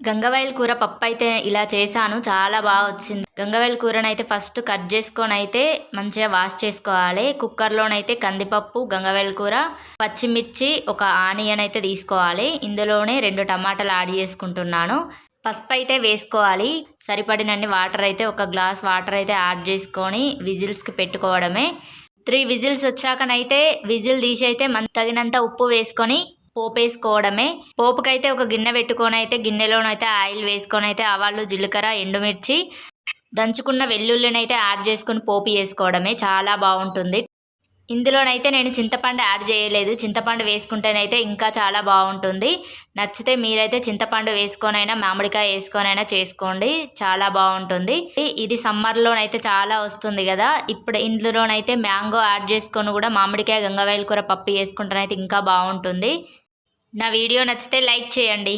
గంగవాయిల కూర పప్పు అయితే ఇలా చేశాను. చాలా బాగా వచ్చింది. గంగవాయిల కూరనైతే ఫస్ట్ కట్ చేసుకొని అయితే మంచిగా వాష్ చేసుకోవాలి. కుక్కర్లోనైతే కందిపప్పు, గంగవాయిల కూర, పచ్చిమిర్చి, ఒక ఆనియన్ అయితే తీసుకోవాలి. ఇందులోనే 2 టమాటాలు యాడ్ చేసుకుంటున్నాను. పసుపు అయితే వేసుకోవాలి. సరిపడినన్ని వాటర్ అయితే ఒక గ్లాస్ వాటర్ అయితే యాడ్ చేసుకొని విజిల్స్కి పెట్టుకోవడమే. 3 విజిల్స్ వచ్చాకనైతే విజిల్ తీసి అయితే తగినంత ఉప్పు వేసుకొని పోపేసుకోవడమే. పోపుకైతే ఒక గిన్నె పెట్టుకొని అయితే గిన్నెలోనైతే ఆయిల్ వేసుకొని అయితే ఆవాలు, జీలకర్ర, ఎండుమిర్చి, దంచుకున్న వెల్లుల్లినైతే యాడ్ చేసుకొని పోపు వేసుకోవడమే. చాలా బాగుంటుంది. ఇందులోనైతే నేను చింతపండు యాడ్ చేయలేదు. చింతపండు వేసుకుంటేనైతే ఇంకా చాలా బాగుంటుంది. నచ్చితే మీరైతే చింతపండు వేసుకొనైనా మామిడికాయ వేసుకొనైనా చేసుకోండి. చాలా బాగుంటుంది. ఇది సమ్మర్లోనైతే చాలా వస్తుంది కదా. ఇప్పుడు ఇందులోనైతే మ్యాంగో యాడ్ చేసుకొని కూడా మామిడికాయ గంగవాయిల కూర పప్పు వేసుకుంటేనైతే ఇంకా బాగుంటుంది. నా వీడియో నచ్చితే లైక్ చేయండి.